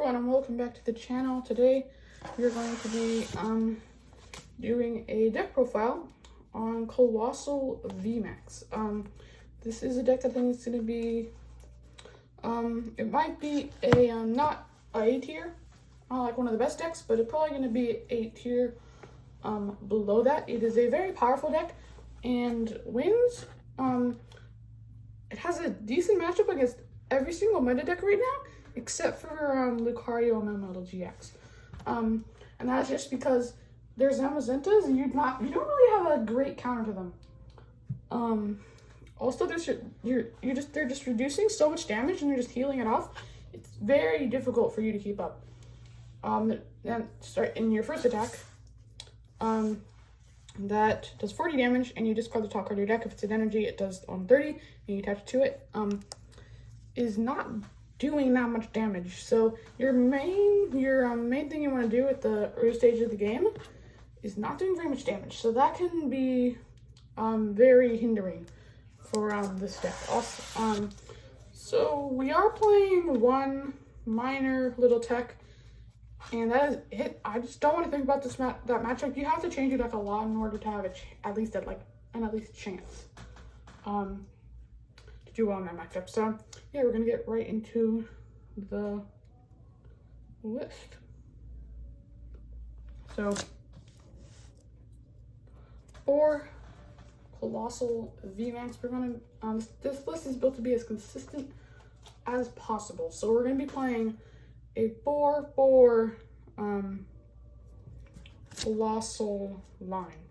everyone and welcome back to the channel. Today we're going to be doing a deck profile on Coalossal VMAX. This is a deck that I think is going to be, it might be a not A tier, not like one of the best decks, but it's probably going to be A tier below that. It is a very powerful deck and wins. It has a decent matchup against every single meta deck right now, except for Lucario and Mallow GX. And that's just because there's Amazentas and you don't really have a great counter to them. Also, they're just reducing so much damage and you're just healing it off. It's very difficult for you to keep up. And start in your first attack. That does 40 damage, and you discard the top card of your deck. If it's an energy, it does on 30, and you attach it to it. Is not doing that much damage. So your main thing you want to do at the early stage of the game is not doing very much damage. So that can be very hindering for this deck. Also, so we are playing one minor little tech. And that is it. I just don't want to think about that matchup. You have to change your deck a lot in order to have at least a chance to do well in that matchup. So yeah, we're gonna get right into the list. So for Coalossal VMAX, we're gonna this list is built to be as consistent as possible. So we're gonna be playing a 4/4 Coalossal line.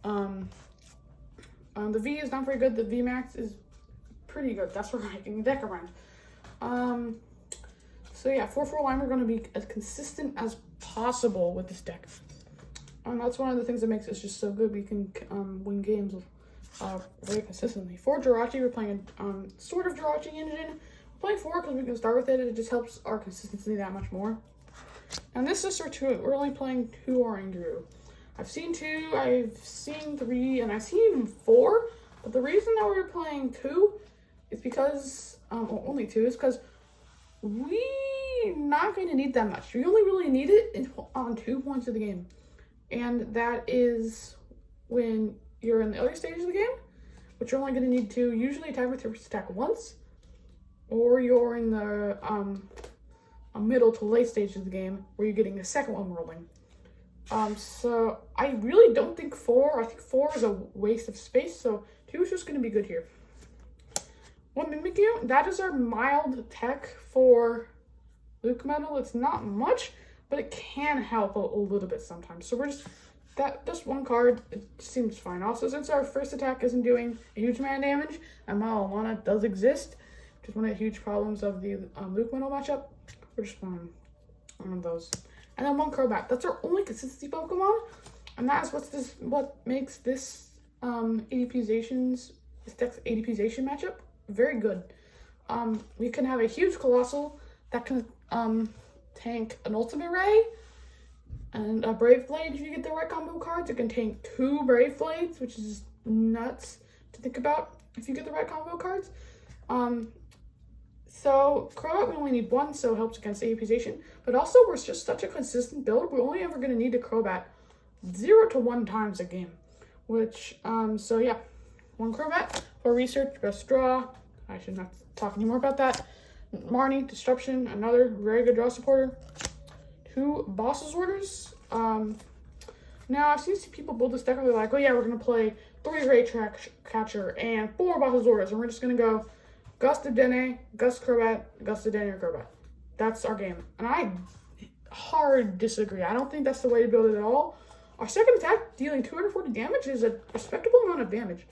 The V is not very good. The VMAX is pretty good. That's where I can deck around. So yeah, 4/4 line, we're going to be as consistent as possible with this deck. That's one of the things that makes it just so good. We can win games very consistently. For Jirachi, we're playing sort of Jirachi engine. Playing 4 because we can start with it. It just helps our consistency that much more. And this is for 2. We're only playing 2 Oranguru. I've seen 2, I've seen 3, and I've seen even 4. But the reason that we're playing 2 is because, only 2, is because we're not going to need that much. We only really need it on 2 points of the game. And that is when you're in the early stages of the game, which you're only going to need to usually attack with your attack once. Or you're in the middle to late stage of the game where you're getting the second one rolling. So I really don't think 4. I think 4 is a waste of space. So 2 is just going to be good here. One Mimikyu, that is our mild tech for Luke Metal. It's not much, but it can help a little bit sometimes. So we're just one card. It seems fine. Also, since our first attack isn't doing a huge amount of damage, and Mallow Lana does exist, which is one of the huge problems of the Luke Metal matchup. We're just one of those. And then one Crobat. That's our only consistency Pokemon. And that is what makes this this deck's ADPization matchup very good. We can have a huge Coalossal that can tank an Ultimate Ray and a Brave Blade if you get the right combo cards. It can tank 2 Brave Blades, which is nuts to think about if you get the right combo cards. So Crobat, we only need 1, so it helps against ADPization. But also, we're just such a consistent build. We're only ever going to need a Crobat 0 to 1 times a game. Which, so yeah. 1 Crobat for research, best draw. I should not talk anymore about that. Marnie, Disruption, another very good draw supporter. 2 Boss's Orders. Now, I've seen people build this deck and they're like, oh yeah, we're going to play 3 Ray Catcher and 4 Boss's Orders. And we're just going to go Gust of Dene, Gust Crobat, Gust of Dene, or Crobat. That's our game. And I hard disagree. I don't think that's the way to build it at all. Our second attack, dealing 240 damage, is a respectable amount of damage.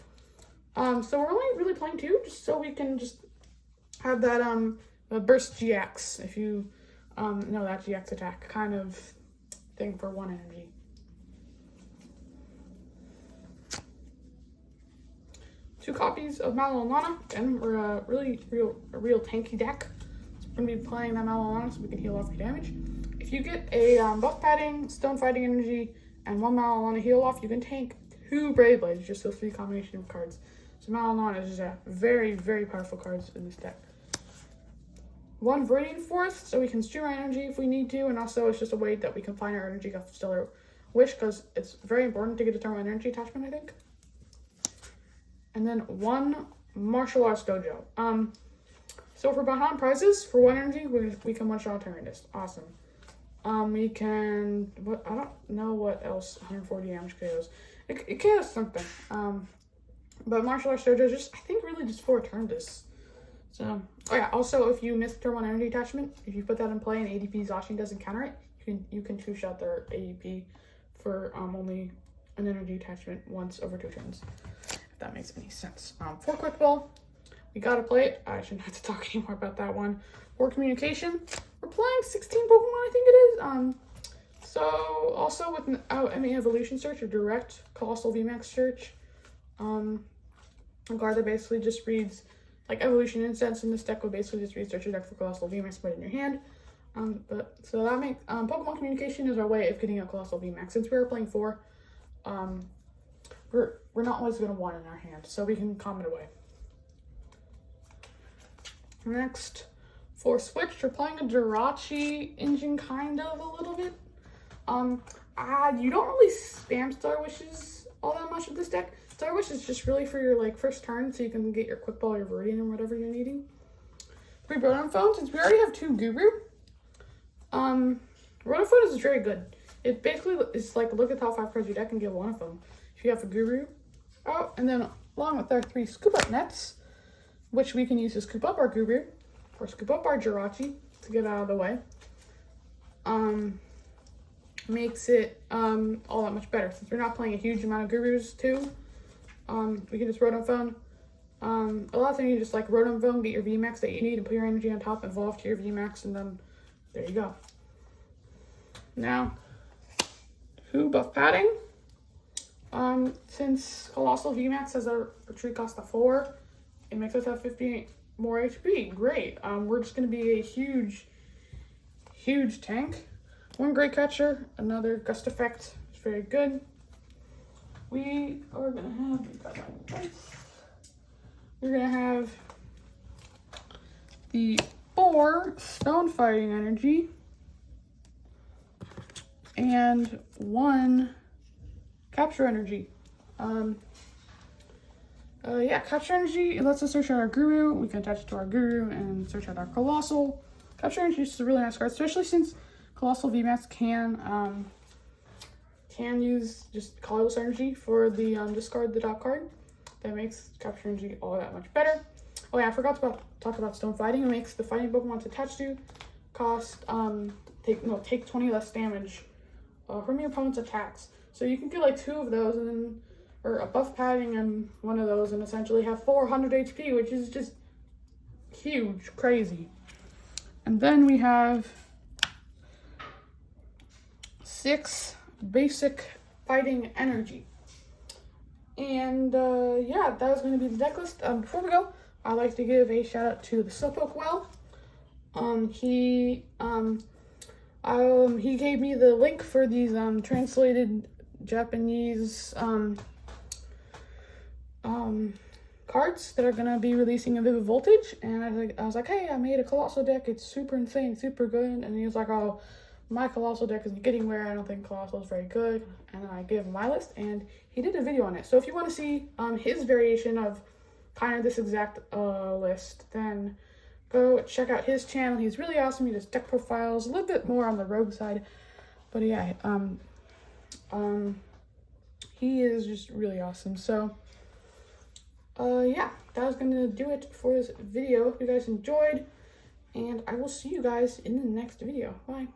So we're only really playing 2, just so we can just have that burst GX, if you know that GX attack kind of thing for 1 energy. Two copies of Mallow Lana, and we're a real tanky deck. So we're gonna be playing that Mallow Lana so we can heal off your damage. If you get a buff padding, stone fighting energy, and 1 Mallow Lana heal off, you can tank 2 Brave Blades, just those 3 combination of cards. So Mallow Lana is just a very, very powerful cards in this deck. one Viridian Forest, so we can stream our energy if we need to, and also it's just a way that we can find our energy of Stellar Wish, because it's very important to get a thermal energy attachment, I think. And then one Martial Arts Dojo. So for behind prizes, for one energy, we can one-shot Tyrannus. Awesome. We can, I don't know what else 140 damage KOs. It KOs something. But Martial Arts Dojo is just, I think, really just for Tyrannus. So, oh yeah, also if you miss thermal energy attachment, if you put that in play and ADP Zacian doesn't counter it, you can two-shot their ADP for only an energy attachment once over 2 turns. If that makes any sense. For Quick Ball, we gotta play it. I shouldn't have to talk anymore about that one. For Communication, we're playing 16 Pokemon, I think it is. So also without any evolution search or direct Coalossal VMAX search, a card that basically just reads like evolution incense in this deck would basically just research your deck for Coalossal VMAX, put it in your hand. So that makes Pokemon Communication is our way of getting a Coalossal VMAX. Since we are playing 4, we're not always going to want in our hand, so we can calm it away. Next, for Switch, we're playing a Jirachi engine, kind of a little bit. You don't really spam Star Wishes all that much with this deck. Star Wish is just really for your first turn, so you can get your Quick Ball, your Viridian, or whatever you're needing. 3 Rotom Phone, since we already have 2 Guru. Rotom Phone is very good. It basically is like look at the top 5 cards of your deck and get one of them. If you have a Guru. Oh, and then along with our 3 Scoop Up Nets, which we can use to scoop up our Guru or scoop up our Jirachi to get out of the way. Makes it all that much better. Since we're not playing a huge amount of Gurus too, we can just Rotom Phone. A lot of times you just like Rotom Phone, get your VMAX that you need, and put your energy on top, evolve to your VMAX, and then there you go. Now, who buff padding? Since Coalossal VMAX has a retreat cost of 4, it makes us have 50 more HP. Great. We're just going to be a huge tank. 1 Great Catcher, another Gust Effect. It's very good. We are going to have, we're going to have the 4 Stone Fighting Energy and 1 Capture Energy. Capture Energy, it lets us search out our Guru. We can attach it to our Guru and search out our Coalossal. Capture Energy is just a really nice card, especially since Coalossal VMAX can use just Coalossal Energy for the discard the top card. That makes Capture Energy all that much better. Oh yeah, I forgot to talk about Stone Fighting. It makes the fighting Pokemon it's attached to take 20 less damage from your opponent's attacks. So you can get like 2 of those and then or a buff padding and 1 of those and essentially have 400 HP, which is just huge, crazy. And then we have 6 basic fighting energy. And that was going to be the deck list. Before we go, I'd like to give a shout out to the Slowpoke Well. He gave me the link for these translated Japanese cards that are gonna be releasing a Vivid Voltage, and I was like, hey, I made a Coalossal deck. It's super insane, super good. And he was like, oh, my Coalossal deck isn't getting where I don't think Coalossal is very good. And then I gave him my list, and he did a video on it. So if you want to see his variation of kind of this exact list, then go check out his channel. He's really awesome. He does deck profiles, a little bit more on the rogue side, but yeah, he is just really awesome. So that was gonna do it for this video. Hope you guys enjoyed, and I will see you guys in the next video. Bye.